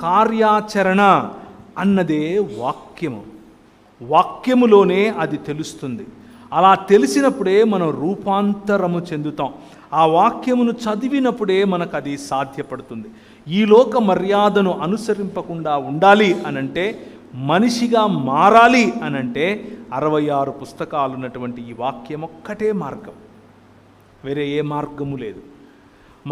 కార్యాచరణ అన్నదే వాక్యము. వాక్యములోనే అది తెలుస్తుంది. అలా తెలిసినప్పుడే మనం రూపాంతరము చెందుతాం. ఆ వాక్యమును చదివినప్పుడే మనకు అది సాధ్యపడుతుంది. ఈ లోక మర్యాదను అనుసరింపకుండా ఉండాలి అనంటే, మనిషిగా మారాలి అనంటే 66 పుస్తకాలు ఉన్నటువంటి ఈ వాక్యం ఒక్కటే మార్గం. వేరే ఏ మార్గము లేదు.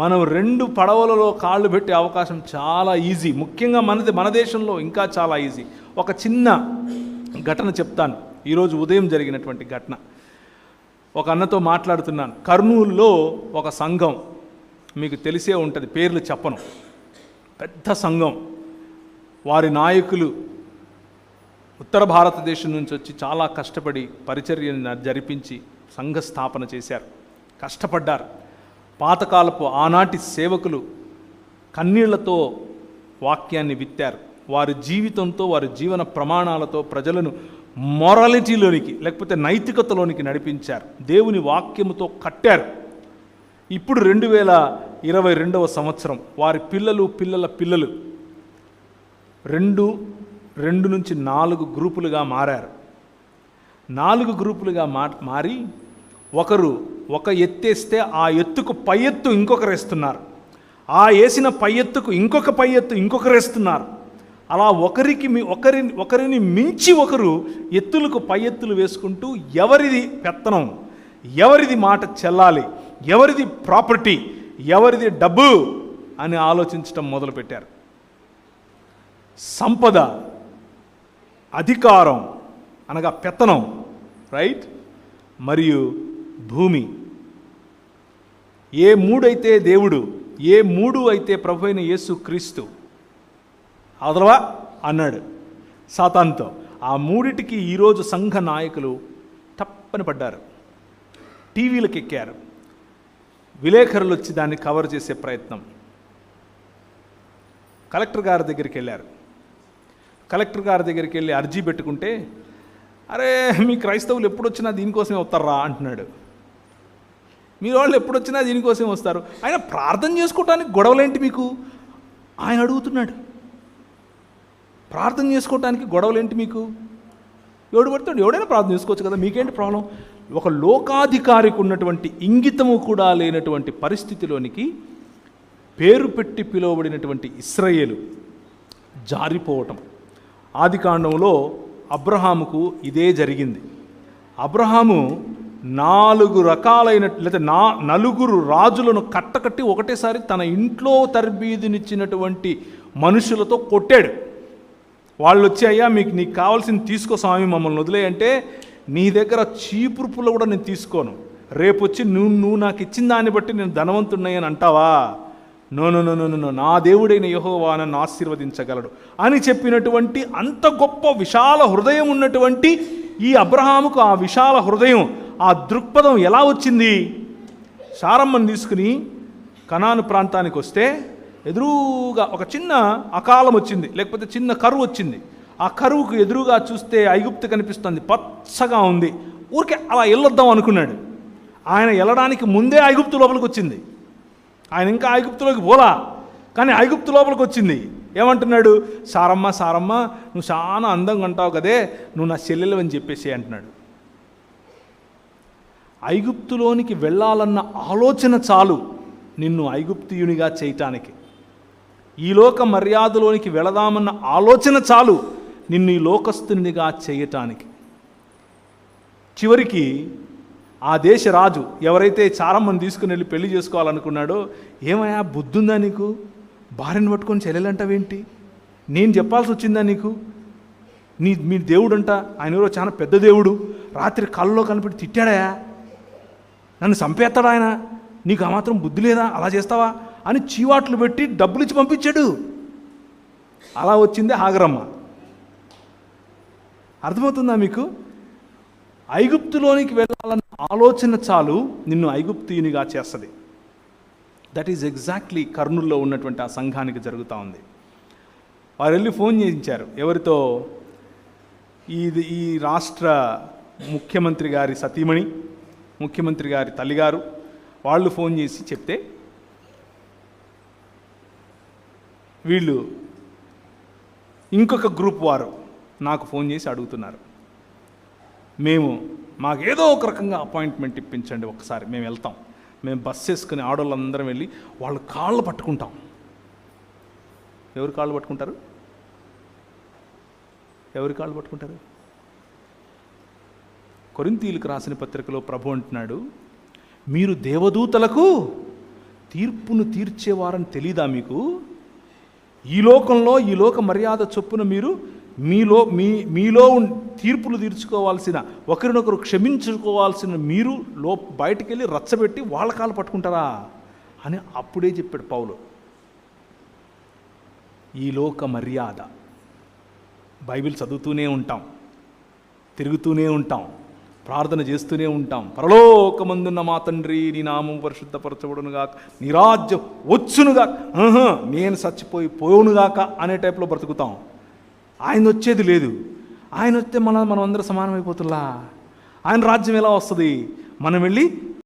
మనం 2 పడవలలో కాళ్ళు పెట్టే అవకాశం చాలా ఈజీ. ముఖ్యంగా మన దేశంలో ఇంకా చాలా ఈజీ. ఒక చిన్న ఘటన చెప్తాను. ఈరోజు ఉదయం జరిగినటువంటి ఘటన. ఒక అన్నతో మాట్లాడుతున్నాను. కర్నూలులో ఒక సంఘం, మీకు తెలిసే ఉంటుంది, పేర్లు చెప్పను, పెద్ద సంఘం. వారి నాయకులు ఉత్తర భారతదేశం నుంచి వచ్చి చాలా కష్టపడి పరిచర్యను జరిపించి సంఘ స్థాపన చేశారు. కష్టపడ్డారు. పాతకాలపు ఆనాటి సేవకులు కన్నీళ్లతో వాక్యాన్ని విత్తారు. వారి జీవితంతో, వారి జీవన ప్రమాణాలతో ప్రజలను మొరాలిటీలోనికి, లేకపోతే నైతికతలోనికి నడిపించారు. దేవుని వాక్యముతో కట్టారు. ఇప్పుడు 2022వ సంవత్సరం వారి పిల్లల పిల్లలు 2 నుంచి 4 గ్రూపులుగా మారారు. 4 గ్రూపులుగా మారి ఒక ఎత్తేస్తే ఆ ఎత్తుకు పై ఎత్తు ఇంకొకరు వేస్తున్నారు. ఆ వేసిన పై ఎత్తుకు ఇంకొక పై ఎత్తు ఇంకొకరు వేస్తున్నారు. అలా ఒకరిని మించి ఒకరు ఎత్తులకు పై ఎత్తులు వేసుకుంటూ ఎవరిది పెత్తనం, ఎవరిది మాట చెల్లాలి, ఎవరిది ప్రాపర్టీ, ఎవరిది డబ్బు అని ఆలోచించటం మొదలుపెట్టారు. సంపద, అధికారం అనగా పెత్తనం, రైట్, మరియు భూమి. ఏ 3 అయితే దేవుడు, ఏ 3 అయితే ప్రభు అయిన యేసు క్రీస్తు అదలవా అన్నాడు సాతానుతో. ఆ 3టికి ఈరోజు సంఘ నాయకులు తప్పని పడ్డారు. టీవీలకు ఎక్కారు. విలేకరులు వచ్చి దాన్ని కవర్ చేసే ప్రయత్నం. కలెక్టర్ గారి దగ్గరికి వెళ్ళారు. కలెక్టర్ గారి దగ్గరికి వెళ్ళి అర్జీ పెట్టుకుంటే, అరే మీ క్రైస్తవులు ఎప్పుడొచ్చినా దీనికోసమే వస్తారా అంటున్నాడు. మీ వాళ్ళు ఎప్పుడొచ్చినా దీనికోసమే వస్తారు. ఆయన ప్రార్థన చేసుకోవటానికి గొడవలేంటి మీకు ఆయన అడుగుతున్నాడు. ప్రార్థన చేసుకోవటానికి గొడవలేంటి మీకు? ఎవడు పడతాడు? ఎవడైనా ప్రార్థన చేసుకోవచ్చు కదా, మీకేంటి ప్రాబ్లం? ఒక లోకాధికారికి ఉన్నటువంటి ఇంగితము కూడా లేనటువంటి పరిస్థితిలోనికి పేరు పెట్టి పిలువబడినటువంటి ఇశ్రాయేలు జారిపోవటం. ఆదికాండంలో అబ్రహాముకు ఇదే జరిగింది. అబ్రహాము 4 రకాలైన లేదా 4 రాజులను కట్టకట్టి ఒకటేసారి తన ఇంట్లో తర్బీదునిచ్చినటువంటి మనుషులతో కొట్టాడు. వాళ్ళు వచ్చి, అయ్యా నీకు కావాల్సింది తీసుకో స్వామి, మమ్మల్ని వదిలేయంటే, నీ దగ్గర చీపురు పుల్ల కూడా నేను తీసుకోను, రేపు వచ్చి నువ్వు నాకు ఇచ్చిన దాన్ని బట్టి నేను ధనవంతున్నాయని అంటావా? నో, నా దేవుడైన యెహోవా నన్ను ఆశీర్వదించగలడు అని చెప్పినటువంటి అంత గొప్ప విశాల హృదయం ఉన్నటువంటి ఈ అబ్రహాముకు ఆ విశాల హృదయం, ఆ దృక్పథం ఎలా వచ్చింది? సారమ్మని తీసుకుని కనాను ప్రాంతానికి వస్తే ఎదురుగా ఒక చిన్న అకాలం వచ్చింది, లేకపోతే చిన్న కరువు వచ్చింది. ఆ కరువుకు ఎదురుగా చూస్తే ఐగుప్తు కనిపిస్తుంది, పచ్చగా ఉంది. ఊరికే అలా వెళ్ళొద్దాం అనుకున్నాడు. ఆయన వెళ్ళడానికి ముందే ఐగుప్తు లోపలికి వచ్చింది. ఆయన ఇంకా ఐగుప్తులోకి పోలా, కానీ ఐగుప్తు లోపలికి వచ్చింది. ఏమంటున్నాడు? సారమ్మ నువ్వు చాలా అందంగా అంటావు కదే, నువ్వు నా చెల్లెలు అని చెప్పేసి అంటున్నాడు. ఐగుప్తులోనికి వెళ్ళాలన్న ఆలోచన చాలు నిన్ను ఐగుప్తియునిగా చేయటానికి. ఈ లోక మర్యాదలోనికి వెళదామన్న ఆలోచన చాలు నిన్ను ఈ లోకస్తునిగా చేయటానికి. చివరికి ఆ దేశ రాజు ఎవరైతే చారమ్మని తీసుకుని వెళ్ళి పెళ్లి చేసుకోవాలనుకున్నాడో, ఏమయ్యా బుద్ధుందా నీకు? భార్యను పట్టుకొని చెల్లెలంటావేంటి? నేను చెప్పాల్సి వచ్చిందా నీకు? మీ దేవుడంట, ఆయన ఎవరో చాలా పెద్ద దేవుడు, రాత్రి కళ్ళలో కనిపెట్టి తిట్టాడయా, నన్ను చంపేస్తాడు ఆయన, నీకు ఆ మాత్రం బుద్ధి లేదా, అలా చేస్తావా అని చీవాట్లు పెట్టి డబ్బులు ఇచ్చి పంపించాడు. అలా వచ్చిందే హాగరమ్మ. అర్థమవుతుందా మీకు? ఐగుప్తులోనికి వెళ్ళాలన్న ఆలోచన చాలు నిన్ను ఐగుప్తియునిగా చేస్తుంది. దట్ ఈజ్ ఎగ్జాక్ట్లీ కర్నూల్లో ఉన్నటువంటి ఆ సంఘానికి జరుగుతూ ఉంది. వారు వెళ్ళి ఫోన్ చేయించారు. ఎవరితో? ఈ రాష్ట్ర ముఖ్యమంత్రి గారి సతీమణి, ముఖ్యమంత్రి గారి తల్లిగారు, వాళ్ళు ఫోన్ చేసి చెప్తే వీళ్ళు ఇంకొక గ్రూప్ వారు నాకు ఫోన్ చేసి అడుగుతున్నారు, మాకేదో ఒక రకంగా అపాయింట్మెంట్ ఇప్పించండి, ఒకసారి మేము వెళ్తాం. మేము బస్సు వేసుకుని ఆడవాళ్ళందరం వెళ్ళి వాళ్ళ కాళ్ళు పట్టుకుంటాం. ఎవరి కాళ్ళు పట్టుకుంటారు? ఎవరి కాళ్ళు పట్టుకుంటారు? కొరింథీయులకు రాసిన పత్రికలో ప్రభు అంటున్నాడు, మీరు దేవదూతలకు తీర్పును తీర్చేవారని తెలీదా మీకు? ఈ లోకంలో ఈ లోక మర్యాద చొప్పున మీరు మీలో తీర్పులు తీర్చుకోవాల్సిన, ఒకరినొకరు క్షమించుకోవాల్సిన మీరు బయటికి వెళ్ళి రచ్చబెట్టి వాళ్ళ కాళ్ళు పట్టుకుంటారా అని అప్పుడే చెప్పాడు పౌలు. ఈ లోక మర్యాద, బైబిల్ చదువుతూనే ఉంటాం, తిరుగుతూనే ఉంటాం, ప్రార్థన చేస్తూనే ఉంటాం, పరలోకమందున్న మా తండ్రి నీ నామం పరిశుద్ధపరచబడునుగాక, నీ రాజ్యం వచ్చునుగాక, నేను పోవునుగాక అనే టైప్లో బ్రతుకుతాం. ఆయన వచ్చేది లేదు. ఆయన వస్తే మనం అందరూ సమానమైపోతున్నా. ఆయన రాజ్యం ఎలా వస్తుంది? మనం వెళ్ళి